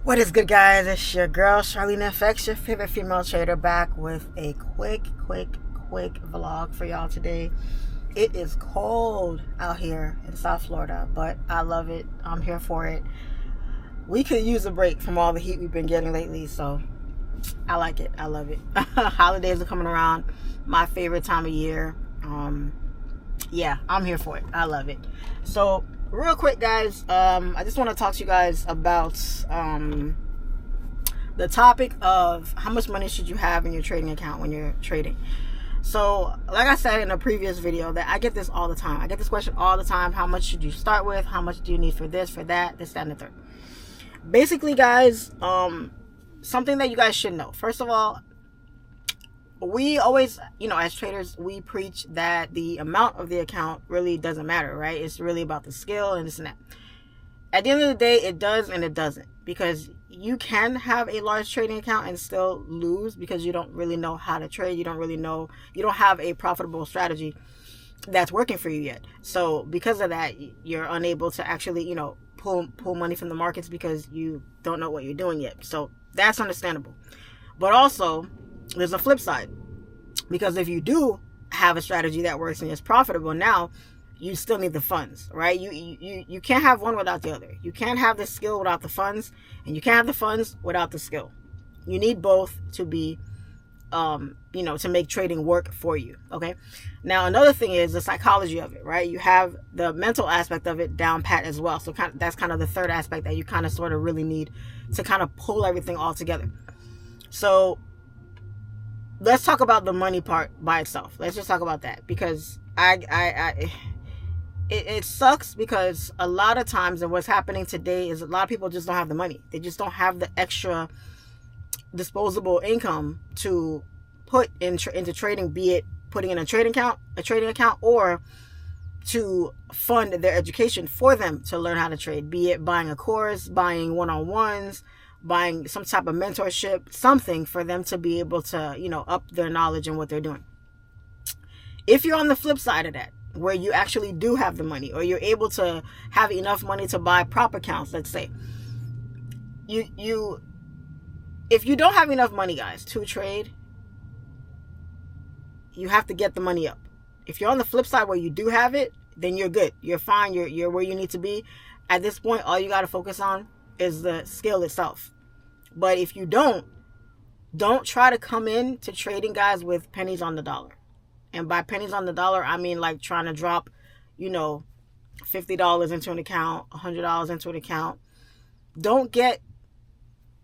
What is good, guys? It's your girl, MAGNOFX, your favorite female trader, back with a quick vlog for y'all today. It is cold out here in South Florida, but I love it. I'm here for it. We could use a break from all the heat we've been getting lately, so I like it. I love it. Holidays are coming around. My favorite time of year. Yeah, I'm here for it. I love it. So real quick, guys, I just want to talk to you guys about the topic of how much money should you have in your trading account when you're trading. So like I said in a previous video, that I get this all the time. I get this question all the time. How much should you start with? How much do you need for this, for that, this, that, and the third? Basically, guys, something that you guys should know. First of all, we always, as traders, we preach that the amount of the account really doesn't matter, right? It's really about the skill and this and that. At the end of the day, it does and it doesn't, because you can have a large trading account and still lose because you don't really know how to trade. You don't have a profitable strategy that's working for you yet. So because of that, you're unable to actually, pull money from the markets because you don't know what you're doing yet. So that's understandable. But also, there's a flip side, because if you do have a strategy that works and is profitable, now you still need the funds, right? You can't have one without the other. You can't have the skill without the funds, and you can't have the funds without the skill. You need both to be to make trading work for you. Okay. Now, another thing is the psychology of it, right? You have the mental aspect of it down pat as well. So that's kind of the third aspect that you kind of sort of really need to kind of pull everything all together. So let's talk about the money part by itself. Let's just talk about that, because it sucks, because a lot of times, and what's happening today is a lot of people just don't have the money. They just don't have the extra disposable income to put into trading, be it putting in a trading account, or to fund their education for them to learn how to trade, be it buying a course, buying one-on-ones, buying some type of mentorship, something for them to be able to, up their knowledge and what they're doing. If you're on the flip side of that, where you actually do have the money, or you're able to have enough money to buy prop accounts, let's say, if you don't have enough money, guys, to trade, you have to get the money up. If you're on the flip side where you do have it, then you're good. You're fine. You're where you need to be. At this point, all you got to focus on is the skill itself. But if you don't try to come in to trading, guys, with pennies on the dollar. And by pennies on the dollar, I mean like trying to drop, $50 into an account, $100 into an account. Don't get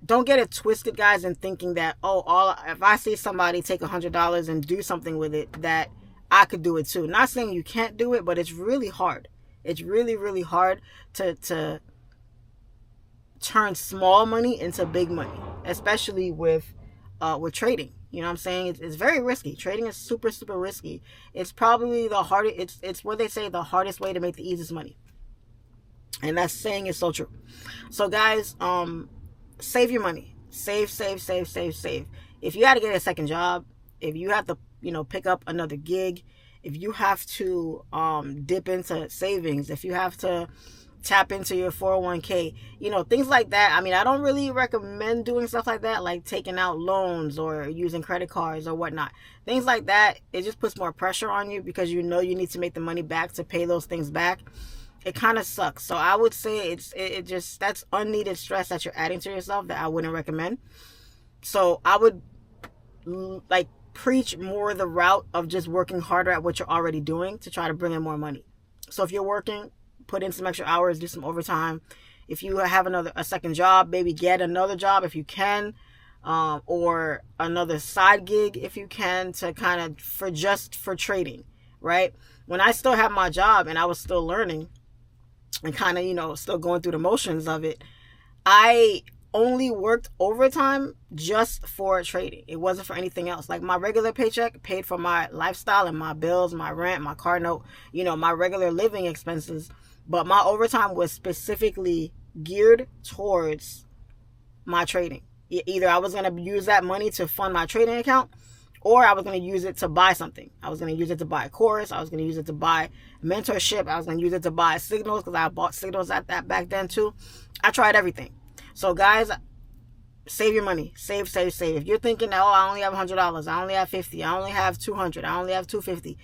it twisted, guys, in thinking that, if I see somebody take $100 and do something with it, that I could do it too. Not saying you can't do it, but it's really hard. It's really, really hard to turn small money into big money, especially with trading. You know what I'm saying? It's very risky. Trading is super, super risky. It's probably the hardest. It's what they say, the hardest way to make the easiest money. And that saying is so true. So guys, save your money. Save. If you got to get a second job, if you have to, pick up another gig, if you have to dip into savings, if you have to tap into your 401k, things like that. I mean, I don't really recommend doing stuff like that, like taking out loans or using credit cards or whatnot. Things like that, it just puts more pressure on you, because you need to make the money back to pay those things back. It kind of sucks. So I would say that's unneeded stress that you're adding to yourself that I wouldn't recommend. So I would preach more the route of just working harder at what you're already doing to try to bring in more money. So if you're working, put in some extra hours, do some overtime. If you have a second job, maybe get another job if you can, or another side gig if you can, to kind of for trading, right? When I still have my job and I was still learning and kind of, still going through the motions of it, I only worked overtime just for trading. It wasn't for anything else. Like, my regular paycheck paid for my lifestyle and my bills, my rent, my car note, my regular living expenses. But my overtime was specifically geared towards my trading. Either I was going to use that money to fund my trading account, or I was going to use it to buy something. I was going to use it to buy a course. I was going to use it to buy mentorship. I was going to use it to buy signals, because I bought signals at that back then too. I tried everything. So guys, save your money. Save. If you're thinking that, oh, I only have $100, I only have $50, I only have $200, I only have $250,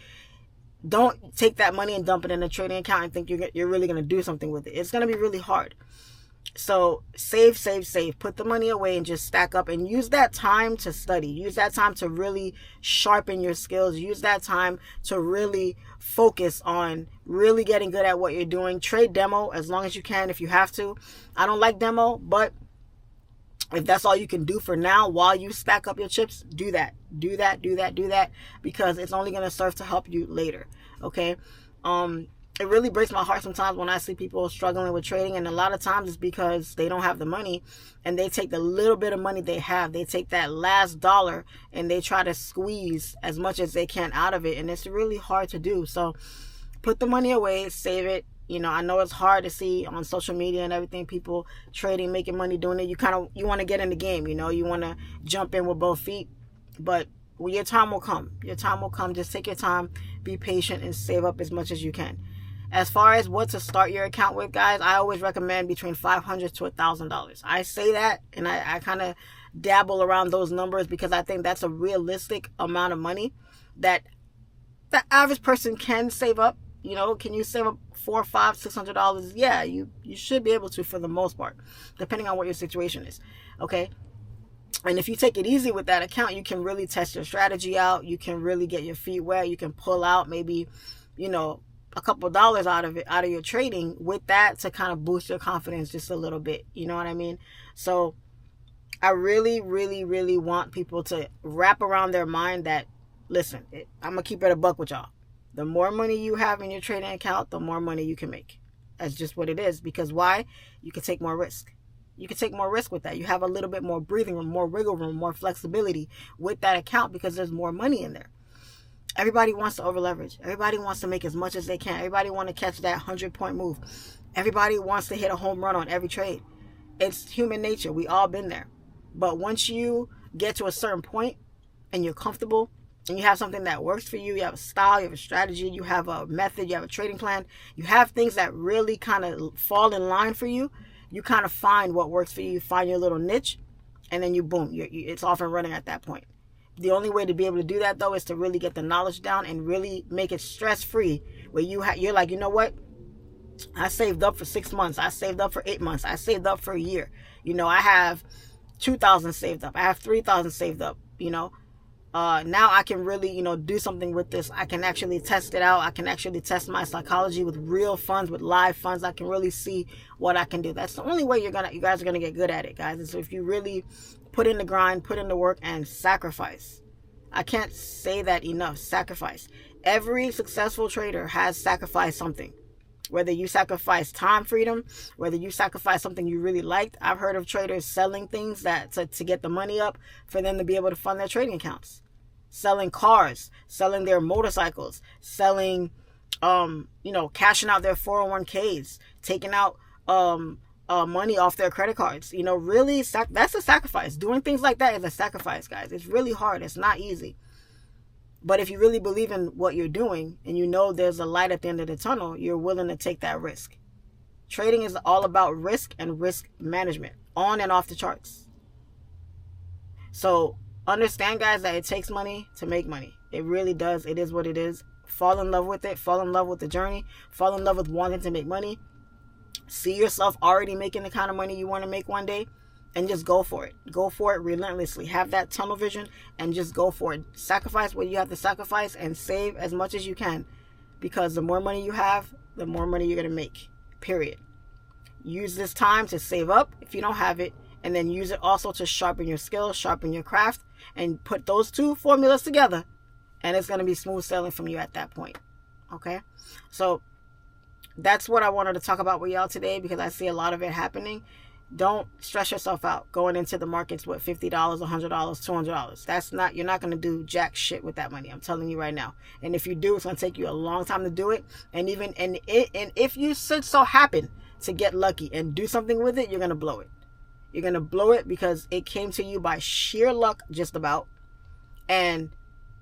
don't take that money and dump it in a trading account and think you're really going to do something with it. It's going to be really hard. So save. Put the money away and just stack up, and use that time to study. Use that time to really sharpen your skills. Use that time to really focus on really getting good at what you're doing. Trade demo as long as you can if you have to. I don't like demo, but if that's all you can do for now while you stack up your chips, do that. Do that, because it's only going to serve to help you later. Okay? It really breaks my heart sometimes when I see people struggling with trading, and a lot of times it's because they don't have the money, and they take the little bit of money they have, they take that last dollar and they try to squeeze as much as they can out of it, and it's really hard to do. So put the money away, save it. You know, I know it's hard to see on social media and everything, people trading, making money doing it. You want to get in the game, you know, you want to jump in with both feet, but your time will come. Your time will come. Just take your time, be patient, and save up as much as you can. As far as what to start your account with, guys, I always recommend between $500 to $1,000. I say that, and I kind of dabble around those numbers because I think that's a realistic amount of money that the average person can save up. You know, can you save up $400, $500, $600? Yeah, you should be able to, for the most part, depending on what your situation is. Okay. And if you take it easy with that account, you can really test your strategy out. You can really get your feet wet. You can pull out maybe, you know, a couple of dollars out of your trading with that to kind of boost your confidence just a little bit. You know what I mean? So I really want people to wrap around their mind that, listen, I'm going to keep it a buck with y'all. The more money you have in your trading account, the more money you can make. That's just what it is. Because why? You can take more risk. You can take more risk with that. You have a little bit more breathing room, more wiggle room, more flexibility with that account because there's more money in there. Everybody wants to over leverage. Everybody wants to make as much as they can. Everybody wants to catch that 100-point move. Everybody wants to hit a home run on every trade. It's human nature. We all been there. But once you get to a certain point and you're comfortable and you have something that works for you, you have a style, you have a strategy, you have a method, you have a trading plan, you have things that really kind of fall in line for you, you kind of find what works for you, you find your little niche, and then you boom, it's off and running at that point. The only way to be able to do that, though, is to really get the knowledge down and really make it stress-free, where you're like, you know what? I saved up for 6 months. I saved up for 8 months. I saved up for a year. You know, I have 2,000 saved up. I have 3,000 saved up, you know. Now I can really, you know, do something with this. I can actually test it out. I can actually test my psychology with real funds, with live funds. I can really see what I can do. That's the only way you guys are going to get good at it, guys. Is if you really put in the grind, put in the work, and sacrifice. I can't say that enough. Sacrifice. Every successful trader has sacrificed something. Whether you sacrifice time freedom, whether you sacrifice something you really liked. I've heard of traders selling things that to get the money up for them to be able to fund their trading accounts. Selling cars, selling their motorcycles, selling, cashing out their 401ks, taking out money off their credit cards. You know, really, that's a sacrifice. Doing things like that is a sacrifice, guys. It's really hard. It's not easy. But if you really believe in what you're doing and you know there's a light at the end of the tunnel, you're willing to take that risk. Trading is all about risk and risk management, on and off the charts. So understand, guys, that it takes money to make money. It really does. It is what it is. Fall in love with it. Fall in love with the journey. Fall in love with wanting to make money. See yourself already making the kind of money you want to make one day. And just go for it. Go for it relentlessly. Have that tunnel vision and just go for it. Sacrifice what you have to sacrifice and save as much as you can. Because the more money you have, the more money you're going to make. Period. Use this time to save up if you don't have it. And then use it also to sharpen your skills, sharpen your craft. And put those two formulas together. And it's going to be smooth sailing from you at that point. Okay? So that's what I wanted to talk about with y'all today. Because I see a lot of it happening. Don't stress yourself out going into the markets with $50, $100, $200. You're not going to do jack shit with that money. I'm telling you right now. And if you do, it's going to take you a long time to do it. And if you so happen to get lucky and do something with it, you're going to blow it. You're going to blow it because it came to you by sheer luck, just about. And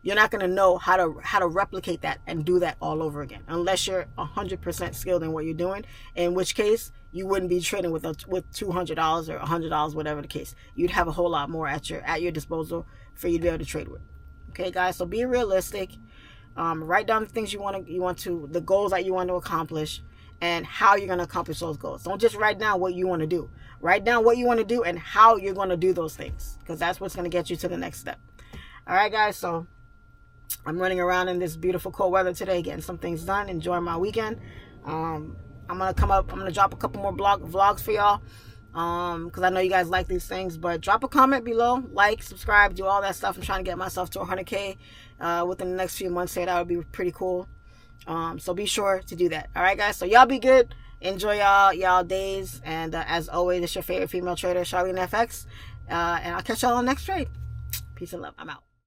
you're not going to know how to replicate that and do that all over again, unless you're 100% skilled in what you're doing, in which case you wouldn't be trading with $200 or $100, whatever the case. You'd have a whole lot more at your disposal for you to be able to trade with. Okay, guys, so be realistic. Write down the things the goals that you want to accomplish, and how you're going to accomplish those goals. Don't just write down what you want to do. Write down what you want to do and how you're going to do those things, because that's what's going to get you to the next step. All right, guys, so I'm running around in this beautiful cold weather today, getting some things done, enjoying my weekend. I'm going to drop a couple more vlogs for y'all, because I know you guys like these things. But drop a comment below, like, subscribe, do all that stuff. I'm trying to get myself to 100K within the next few months here. That would be pretty cool. So be sure to do that. All right, guys, so y'all be good. Enjoy y'all days, and as always, it's your favorite female trader, Charlene FX, and I'll catch y'all on the next trade. Peace and love. I'm out.